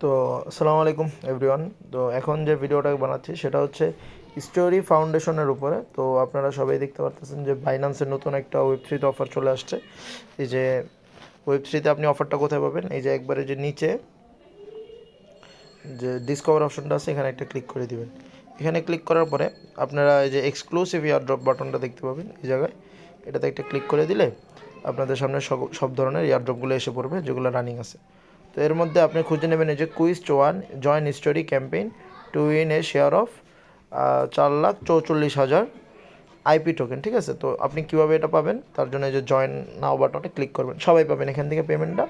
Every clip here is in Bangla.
তো আসসালামু আলাইকুম এভরিওয়ান। তো এখন যে ভিডিওটা বানাচ্ছি সেটা হচ্ছে স্টোরি ফাউন্ডেশনের উপরে। তো আপনারা সবাই দেখতে পারতেছেন যে বাইন্যান্সের নতুন একটা ওয়েব3 অফার চলে আসছে। এই যে ওয়েব3 আপনি অফারটা কোথায় পাবেন, এই যে একবারে যে নিচে যে ডিসকভার অপশনটা আছে এখানে একটা ক্লিক করে দিবেন। এখানে ক্লিক করার পরে আপনারা এই যে এক্সক্লুসিভ ইয়ারড্রপ বাটনটা দেখতে পাবেন এই জায়গায়, এটাতে একটা ক্লিক করে দিলে আপনাদের সামনে সব ধরনের ইয়ারড্রপগুলো এসে পড়বে যেগুলো রানিং আছে। তো এর মধ্যে আপনি খুঁজে নেবেন এই যে quiz 1 join story campaign to win A share of 4,44,000 IP token. ঠিক আছে, তো আপনি কীভাবে এটা পাবেন তার জন্য এই যে জয়েন নাও বাটনে ক্লিক করবেন। সবাই পাবেন এখান থেকে পেমেন্টটা,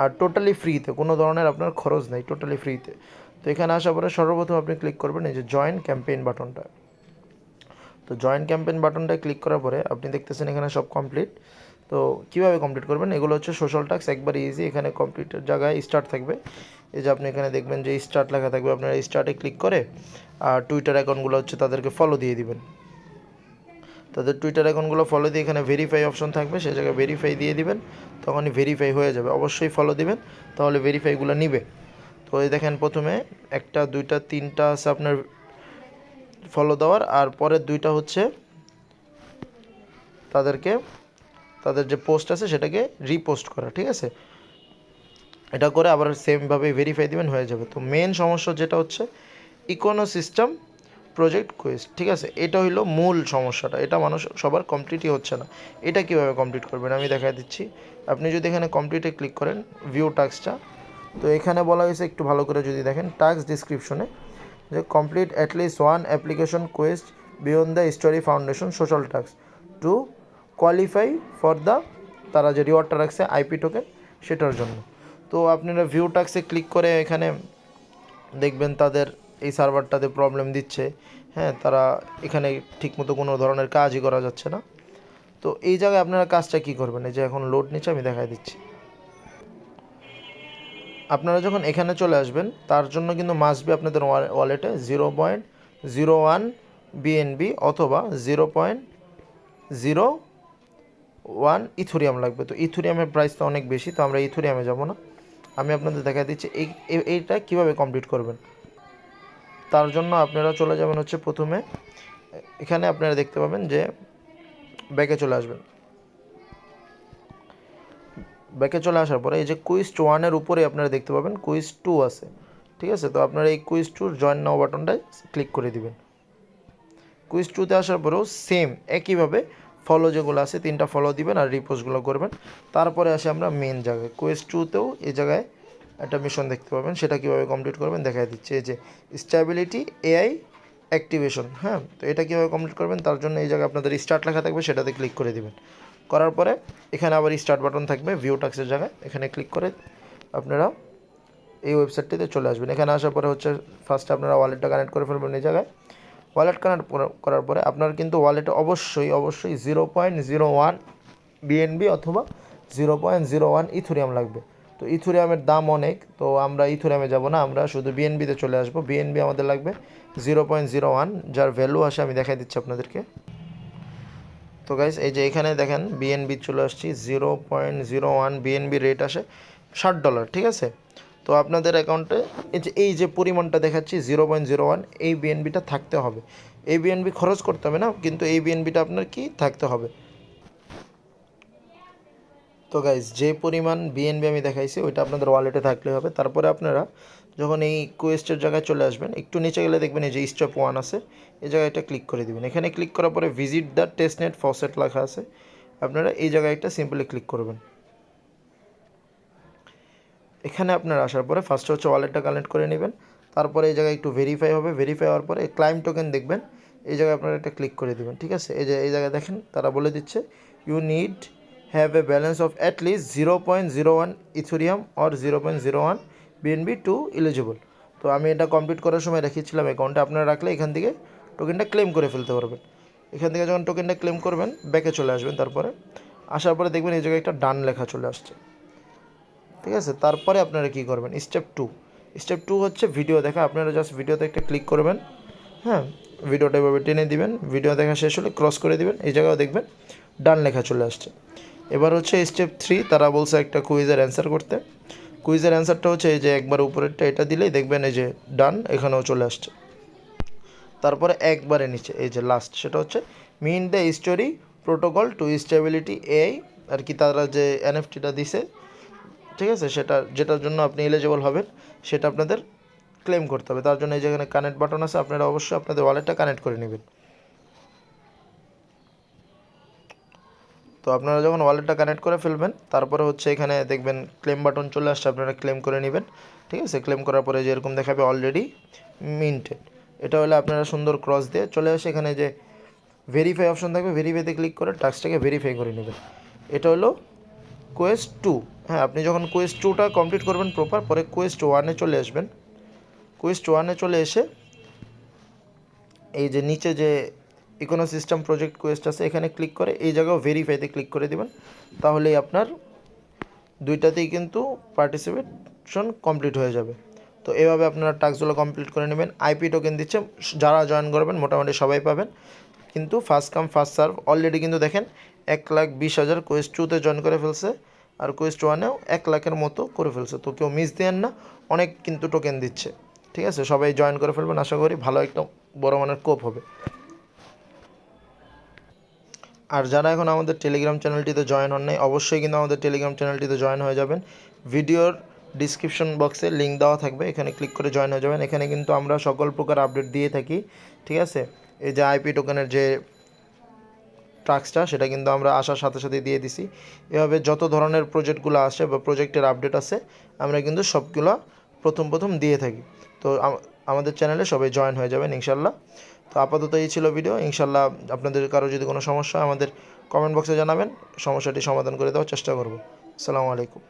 আর টোটালি ফ্রিতে, কোনো ধরনের আপনার খরচ নেই, টোটালি ফ্রিতে। তো এখানে আসার পরে সর্বপ্রথম আপনি ক্লিক করবেন এই যে জয়েন ক্যাম্পেইন বাটনটা। তো জয়েন ক্যাম্পেইন বাটনটায় ক্লিক করার পরে আপনি দেখতেছেন এখানে সব কমপ্লিট। তো কীভাবে কমপ্লিট করবেন, এগুলো হচ্ছে সোশ্যাল টাস্ক, একবার ইজি। এখানে কমপ্লিটের জায়গায় স্টার্ট থাকবে, এই যে আপনি এখানে দেখবেন যে স্টার্ট লেখা থাকবে, আপনারা স্টার্টে ক্লিক করে আর টুইটার অ্যাকাউন্টগুলো হচ্ছে তাদেরকে ফলো দিয়ে দিবেন। তাদের টুইটার অ্যাকাউন্টগুলো ফলো দিয়ে এখানে ভেরিফাই অপশন থাকবে, সেই জায়গায় ভেরিফাই দিয়ে দিবেন, তখনই ভেরিফাই হয়ে যাবে। অবশ্যই ফলো দিবেন, তাহলে ভেরিফাইগুলো নিবে। তো এই দেখেন প্রথমে 1, 2, 3টা আছে আপনার ফলো দেওয়ার, আর পরের 2টা হচ্ছে তাদের যে পোস্ট আছে সেটাকে রিপোস্ট করা। ঠিক আছে, এটা করে আবার সেমভাবে ভেরিফাই দিবেন, হয়ে যাবে। তো মেন সমস্যা যেটা হচ্ছে ইকোনোসিস্টেম প্রজেক্ট কুইজ। ঠিক আছে, এটা হলো মূল সমস্যাটা, এটা মানুষ সবার কমপ্লিটই হচ্ছে না। এটা কীভাবে কমপ্লিট করবেন আমি দেখা দিচ্ছি। আপনি যদি এখানে কমপ্লিটে ক্লিক করেন ভিউ টাস্কটা, তো এখানে বলা হয়েছে একটু ভালো করে যদি দেখেন টাস্ক ডিসক্রিপশনে যে complete at least one application Quest beyond the story foundation social task to qualify for the, তারা যে রিওয়ার্ডটা রাখছে আইপি টোকেন সেটার জন্য। তো আপনারা ভিউ টাস্কে ক্লিক করে এখানে দেখবেন তাদের এই সার্ভারটাতে প্রবলেম দিচ্ছে। হ্যাঁ, তারা এখানে ঠিকমতো কোনো ধরনের কাজই করা যাচ্ছে না। তো এই জায়গায় আপনারা কাজটা কী করবেন, এই যে এখন লোড নিচ্ছে আমি দেখাই দিচ্ছি। আপনারা যখন এখানে চলে আসবেন তার জন্য কিন্তু মাস্ট বি আপনাদের ওয়ালেটে 0.01 বিএনবি অথবা 0.01 ইথুরিয়াম লাগবে। তো ইথুরিয়ামের প্রাইস তো অনেক বেশি, তো আমরা ইথুরিয়ামে যাব না। আমি আপনাদের দেখা দিচ্ছি এইটা কীভাবে কমপ্লিট করবেন। তার জন্য আপনারা চলে যাবেন হচ্ছে প্রথমে এখানে আপনারা দেখতে পাবেন যে ব্যাকে চলে আসবেন। ব্যাকে চলে আসার পরে এই যে কুইজ 1-এর উপরে আপনারা দেখতে পাবেন কুইজ 2 আছে। ঠিক আছে, তো আপনারা এই কুইজ 2 জয়েন নাও বাটনটায় ক্লিক করে দিবেন। কুইজ 2-তে আসার পরেও সেম একইভাবে ফলো যেগুলো আছে 3টা ফলো দিবেন আর রিপোস্টগুলো করবেন। তারপরে আসে আমরা মেন জায়গায়, কুইজ 2-তেও এই জায়গায় একটা মিশন দেখতে পাবেন, সেটা কীভাবে কমপ্লিট করবেন দেখা দিচ্ছে। এই যে স্ট্যাবিলিটি এআই অ্যাক্টিভেশন। হ্যাঁ, তো এটা কীভাবে কমপ্লিট করবেন তার জন্য এই জায়গায় আপনাদের স্টার্ট লেখা থাকবে, সেটাতে ক্লিক করে দিবেন। করার পরে এখানে আবার স্টার্ট বাটন থাকবে ভিউ টাস্কের জায়গায়, এখানে ক্লিক করে আপনারা এই ওয়েবসাইটটিতে চলে আসবেন। এখানে আসার পরে হচ্ছে ফার্স্টে আপনারা ওয়ালেটটা কানেক্ট করে ফেলবেন। এই জায়গায় ওয়ালেট কানেক্ট করার পরে আপনার কিন্তু ওয়ালেটে অবশ্যই 0.01 বিএনবি অথবা 0.01 ইথুরিয়াম লাগবে। তো ইথুরিয়ামের দাম অনেক, তো আমরা ইথুরিয়ামে যাব না, আমরা শুধু বিএনবিতে চলে আসবো। বিএনবি আমাদের লাগবে 0.01, যার ভ্যালু আসে আমি দেখাই দিচ্ছি আপনাদেরকে। তো গাইস এই যে এখানে দেখেন বিএনবি চলে আসছি, 0.01 বিএনবি রেট আসে $60। ঠিক আছে, তো আপনাদের অ্যাকাউন্টে এই যে পরিমাণটা দেখাচ্ছি 0.01, এই বিএনবিটা থাকতে হবে। এই বিএনবি খরচ করতে হবে না, কিন্তু এই বিএনবিটা আপনার কি থাকতে হবে। তো গাইজ যে পরিমাণ বিএনবি আমি দেখাইছি ওইটা আপনাদের ওয়ালেটে থাকলে হবে। তারপরে আপনারা যখন এই কোয়েস্টের জায়গায় চলে আসবেন, একটু নিচে গেলে দেখবেন এই যে স্টেপ 1 আছে, এই জায়গায় এটা ক্লিক করে দিবেন। এখানে ক্লিক করার পরে ভিজিট দ্য টেস্টনেট ফসেট লেখা আছে, আপনারা এই জায়গায় একটা সিম্পলি ক্লিক করবেন। এখানে আপনারা আসার পরে ফার্স্টে হচ্ছে ওয়ালেটটা কানেক্ট করে নেবেন। তারপরে এই জায়গায় একটু ভেরিফাই হবে, ভেরিফাই হওয়ার পরে ক্লাইম টোকেন দেখবেন, এই জায়গায় আপনারা একটা ক্লিক করে দেবেন। ঠিক আছে, এই যে এই জায়গায় দেখেন তারা বলে দিচ্ছে you need have a balance of at least 0.01 ethereum or 0.01 BNB to eligible. তো আমি এটা কমপ্লিট করার সময় রেখেছিলাম অ্যাকাউন্টে, আপনারা রাখলে এখান থেকে টোকেনটা ক্লেম করে ফেলতে পারবেন। এখান থেকে যখন টোকেনটা ক্লেম করবেন ব্যাকে চলে আসবেন। তারপরে আসার পরে দেখবেন এই জায়গায় একটা ডান লেখা চলে আসছে। ঠিক আছে, তারপরে আপনারা কী করবেন, স্টেপ 2 হচ্ছে ভিডিও দেখা। আপনারা জাস্ট ভিডিওতে একটা ক্লিক করবেন। হ্যাঁ, ভিডিওটা এভাবে টেনে দিবেন, ভিডিও দেখা শেষ হলে ক্রস করে দিবেন, এই জায়গাও দেখবেন ডান লেখা চলে আসছে। এবার হচ্ছে স্টেপ 3, তারা বলছে একটা কুইজের অ্যান্সার করতে। কুইজের অ্যান্সারটা হচ্ছে এই যে একবার উপরেরটা, এটা দিলেই দেখবেন এই যে ডান এখানেও চলে আসছে। তারপরে একবারে নিচে এই যে লাস্ট, সেটা হচ্ছে mean the Story Protocol to Stability AI, আর কি তারা যে এনএফটিটা দিছে, ঠিক আছে, সেটা যেটার জন্য আপনি এলিজিবল হবেন সেটা আপনাদের ক্লেম করতে হবে। তার জন্য এই যেখানে কানেক্ট বাটন আছে, আপনারা অবশ্যই আপনাদের ওয়ালেটটা কানেক্ট করে নেবেন। তো আপনারা যখন ওয়ালেটটা কানেক্ট করে ফেলবেন, তারপরে হচ্ছে এখানে দেখবেন ক্লেম বাটন চলে আসছে, আপনারা ক্লেম করে নেবেন। ঠিক আছে, ক্লেম করার পরে যেরকম দেখাবে অলরেডি মিন্টেড, এটা হলে আপনারা সুন্দর ক্রস দিয়ে চলে আসে এখানে যে ভেরিফাই অপশন থাকবে, ভেরিফাইতে ক্লিক করে টাস্কটাকে ভেরিফাই করে নেবেন। এটা হলো কোয়েস্ট 2। হ্যাঁ, আপনি যখন কোয়েস্ট 2টা কমপ্লিট করবেন প্রপার, পরে কোয়েস্ট 1-এ চলে আসবেন। কোয়েস্ট 1-এ চলে এসে এই যে নিচে যে ইকোনোসিস্টেম প্রজেক্ট কোয়েস্ট আছে, এখানে ক্লিক করে এই জায়গাও ভেরিফাইতে ক্লিক করে দেবেন। তাহলেই আপনার দুইটাতেই কিন্তু পার্টিসিপেশন কমপ্লিট হয়ে যাবে। তো এভাবে আপনারা টাস্কগুলো কমপ্লিট করে নেবেন। আইপি টোকেন দিচ্ছে, যারা জয়েন করবেন মোটামুটি সবাই পাবেন, কিন্তু first come first serve. Already কিন্তু দেখেন 1,20,000 কোয়েস্ট 2-তে জয়েন করে ফেলছে, আর কোয়েস্ট 1-এও 1 লাখের মতো করে ফেলছে। তো কেউ মিস দেন না, অনেক কিন্তু টোকেন দিচ্ছে। ঠিক আছে, সবাই জয়েন করে ফেলবেন, আশা করি ভালো একটা বড় মানের কোপ হবে। আর যারা এখন আমাদের টেলিগ্রাম চ্যানেলটিতে জয়েন হন নাই, অবশ্যই কিন্তু আমাদের টেলিগ্রাম চ্যানেলটিতে জয়েন হয়ে যাবেন। ভিডিওর ডিসক্রিপশন বক্সে লিঙ্ক দেওয়া থাকবে, এখানে ক্লিক করে জয়েন হয়ে যাবেন। এখানে কিন্তু আমরা সকল প্রকার আপডেট দিয়ে থাকি। ঠিক আছে, এই যে আইপি টোকেনের যে টাস্কটা, সেটা কিন্তু আমরা আসার সাথে সাথে দিয়ে দিছি। এভাবে যত ধরনের প্রজেক্টগুলো আসে বা প্রজেক্টের আপডেট আছে, আমরা কিন্তু সবগুলো প্রথম দিয়ে থাকি। তো আমাদের চ্যানেলে সবাই জয়েন হয়ে যাবেন ইনশাল্লাহ। তো আপাতত এই ছিল ভিডিও। ইনশাল্লাহ আপনাদের কারো যদি কোনো সমস্যা হয় আমাদের কমেন্ট বক্সে জানাবেন, সমস্যাটি সমাধান করে দেওয়ার চেষ্টা করব। আসসালামু আলাইকুম।